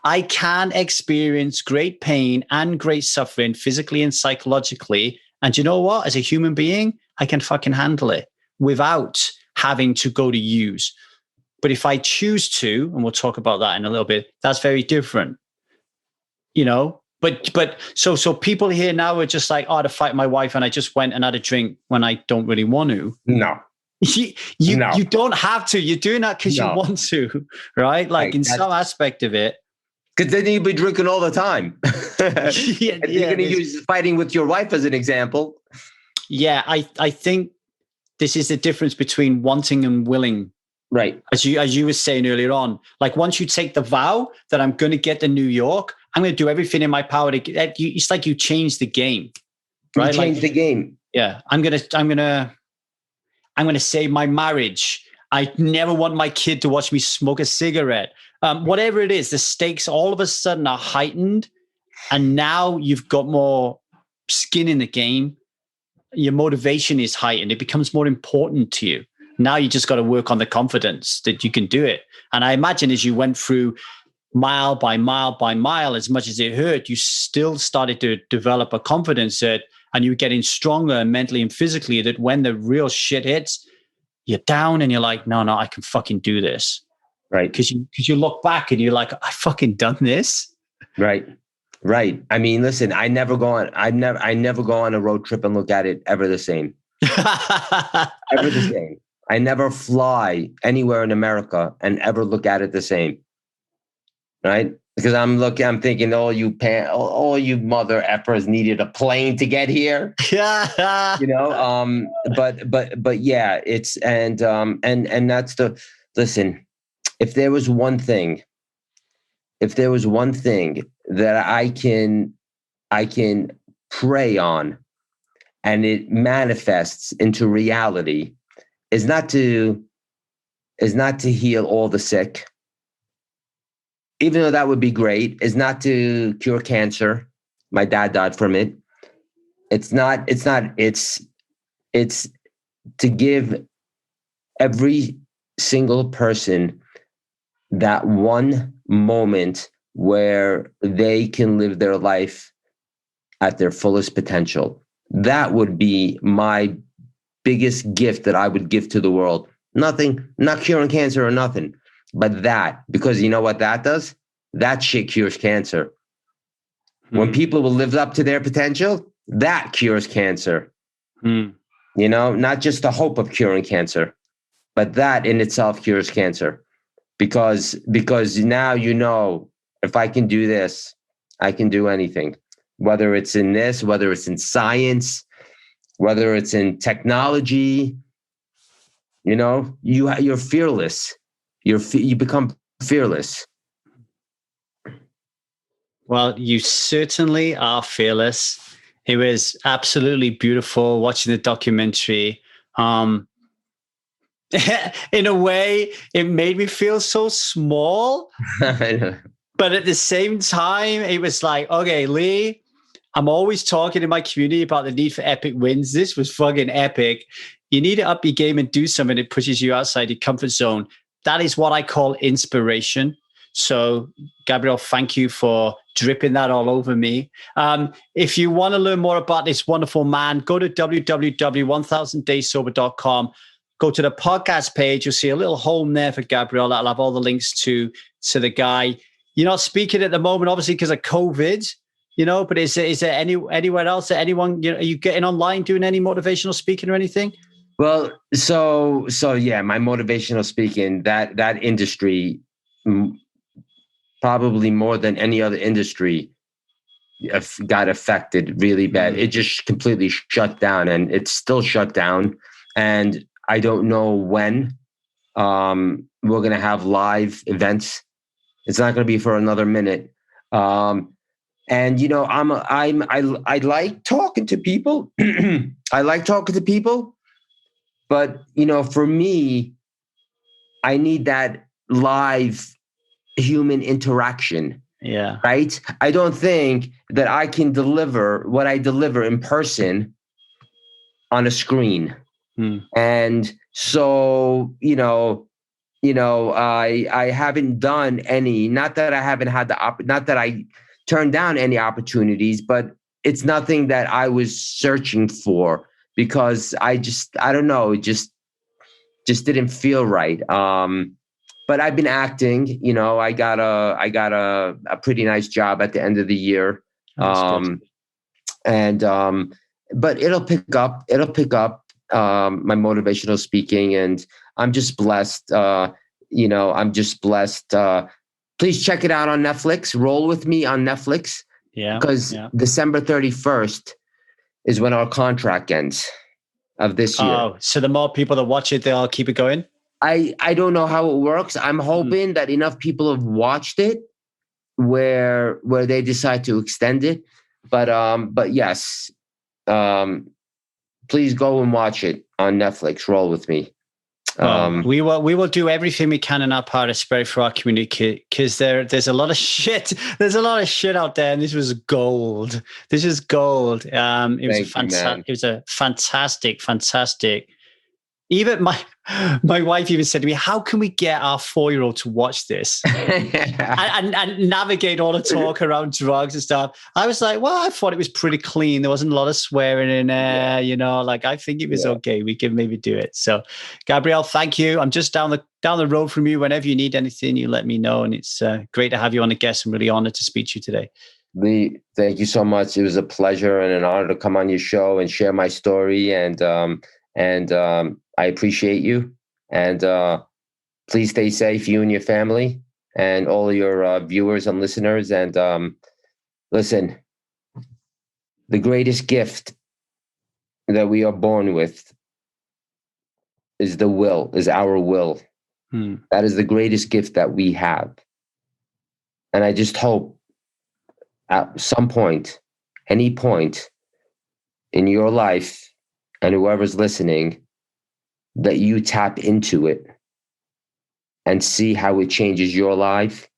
I can experience great pain and great suffering physically and psychologically. And you know what? As a human being, I can fucking handle it without having to go to use. But if I choose to, and we'll talk about that in a little bit, that's very different. But so people here now are just like, oh, to fight my wife, and I just went and had a drink when I don't really want to.
No.
You don't have to. You're doing that because you want to, right? Like, in some aspect of it.
Because then you'll be drinking all the time.
You're
going to use fighting with your wife as an example.
Yeah, I think this is the difference between wanting and willing.
Right.
As you were saying earlier on, like, once you take the vow that I'm going to get to New York, I'm going to do everything in my power to get. It's like you change the game, right?
You change the game.
Yeah, I'm gonna save my marriage. I never want my kid to watch me smoke a cigarette. Whatever it is, the stakes all of a sudden are heightened, and now you've got more skin in the game. Your motivation is heightened. It becomes more important to you. Now you just got to work on the confidence that you can do it. And I imagine as you went through mile by mile by mile, as much as it hurt, you still started to develop a confidence that, and you're getting stronger mentally and physically, that when the real shit hits, you're down and you're like, no, I can fucking do this.
Right.
Because you look back and you're like, I fucking done this.
Right. I mean, listen, I never go on a road trip and look at it ever the same. Ever the same. I never fly anywhere in America and ever look at it the same. Right? Because I'm thinking, all you mother effers needed a plane to get here.
Yeah.
But yeah, it's and that's listen, if there was one thing that I can pray on and it manifests into reality, is not to heal all the sick, even though that would be great, is not to cure cancer. My dad died from it. It's to give every single person that one moment where they can live their life at their fullest potential. That would be my biggest gift that I would give to the world. Nothing, not curing cancer or nothing, but that, because you know what that does? That shit cures cancer. When people will live up to their potential, that cures cancer. Not just the hope of curing cancer, but that in itself cures cancer. Because now if I can do this, I can do anything. Whether it's in this, whether it's in science, whether it's in technology, You know, you're fearless. You become fearless.
Well, you certainly are fearless. It was absolutely beautiful watching the documentary. In a way, it made me feel so small. But at the same time, it was like, okay, Lee, I'm always talking in my community about the need for epic wins. This was fucking epic. You need to up your game and do something that pushes you outside your comfort zone. That is what I call inspiration. So, Gabriel, thank you for dripping that all over me. If you want to learn more about this wonderful man, go to www.1000dayssober.com. Go to the podcast page. You'll see a little home there for Gabriel. That'll have all the links to the guy. You're not speaking at the moment, obviously, because of COVID, you know, but is there anywhere else that anyone, you know, are you getting online doing any motivational speaking or anything?
Well, so yeah, my motivational speaking, that industry, probably more than any other industry, got affected really bad. It just completely shut down, and it's still shut down. And I don't know when we're going to have live events. It's not going to be for another minute. And you know, I like talking to people. I like talking to people, but you know, for me, I need that live human interaction.
Yeah.
Right. I don't think that I can deliver what I deliver in person on a screen. And so, you know, I haven't done any, not that I haven't had not that I turned down any opportunities, but it's nothing that I was searching for, because I don't know, it just didn't feel right. But I've been acting, you know, I got a pretty nice job at the end of the year. But it'll pick up, my motivational speaking, and I'm just blessed. You know, I'm just blessed. Please check it out on Netflix. Roll with me on Netflix. Yeah. Because December 31st is when our contract ends of this year.
Oh, so the more people that watch it, they'll keep it going?
I don't know how it works. I'm hoping that enough people have watched it where they decide to extend it. But yes, please go and watch it on Netflix. Roll with me.
We will do everything we can in our part of spirit for our community, because there's a lot of shit. There's a lot of shit out there, and this was gold. This is gold. It was a fantastic. Even my wife even said to me, "How can we get our 4-year-old to watch this and navigate all the talk around drugs and stuff?" I was like, "Well, I thought it was pretty clean. There wasn't a lot of swearing in there, you know. Like, I think it was okay. We can maybe do it." So, Gabriel, thank you. I'm just down the road from you. Whenever you need anything, you let me know. And it's great to have you on the guest. I'm really honored to speak to you today.
Lee, thank you so much. It was a pleasure and an honor to come on your show and share my story. And I appreciate you, and please stay safe, you and your family, and all of your viewers and listeners. And listen, the greatest gift that we are born with is our will. That is the greatest gift that we have. And I just hope at some point, any point in your life, and whoever's listening, that you tap into it and see how it changes your life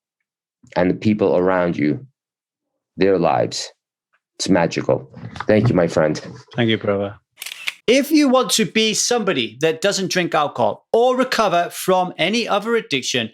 and the people around you, their lives. It's magical. Thank you, my friend.
Thank you, brother. If you want to be somebody that doesn't drink alcohol or recover from any other addiction,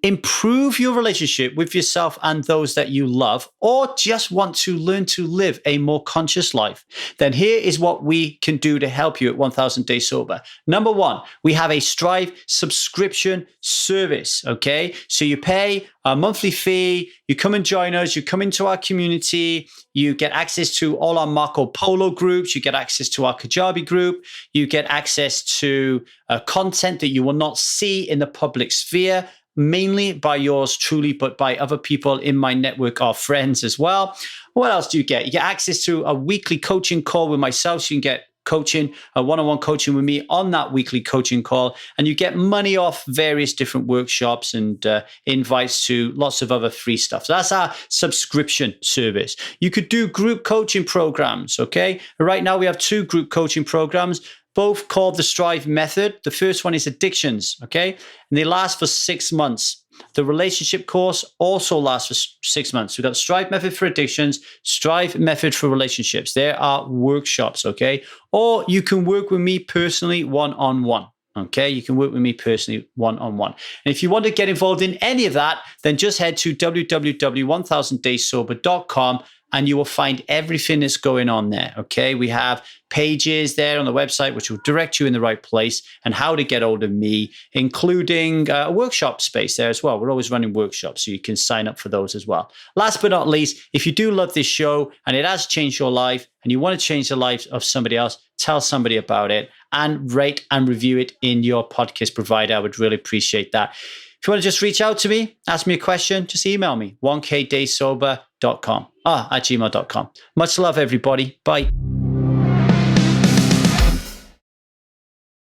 improve your relationship with yourself and those that you love, or just want to learn to live a more conscious life, then here is what we can do to help you at 1000 Days Sober. Number one, we have a Strive subscription service, okay? So you pay a monthly fee, you come and join us, you come into our community, you get access to all our Marco Polo groups, you get access to our Kajabi group, you get access to content that you will not see in the public sphere, mainly by yours truly, but by other people in my network, our friends as well. What else do you get? You get access to a weekly coaching call with myself, so you can get coaching, one-on-one coaching with me on that weekly coaching call, and you get money off various different workshops and invites to lots of other free stuff. So that's our subscription service. You could do group coaching programs, okay? Right now we have 2 group coaching programs, both called the Strive Method. The first one is addictions, okay? And they last for 6 months. The relationship course also lasts for 6 months. We've got the Strive Method for addictions, Strive Method for relationships. There are workshops, okay? Or you can work with me personally one-on-one. Okay, you can work with me personally one-on-one. And if you want to get involved in any of that, then just head to www.1000dayssober.com and you will find everything that's going on there. Okay, we have pages there on the website which will direct you in the right place and how to get hold of me, including a workshop space there as well. We're always running workshops, so you can sign up for those as well. Last but not least, if you do love this show and it has changed your life and you want to change the life of somebody else, tell somebody about it and rate and review it in your podcast provider. I would really appreciate that. If you want to just reach out to me, ask me a question, just email me, 1kdaysober.com, at gmail.com. Much love, everybody. Bye.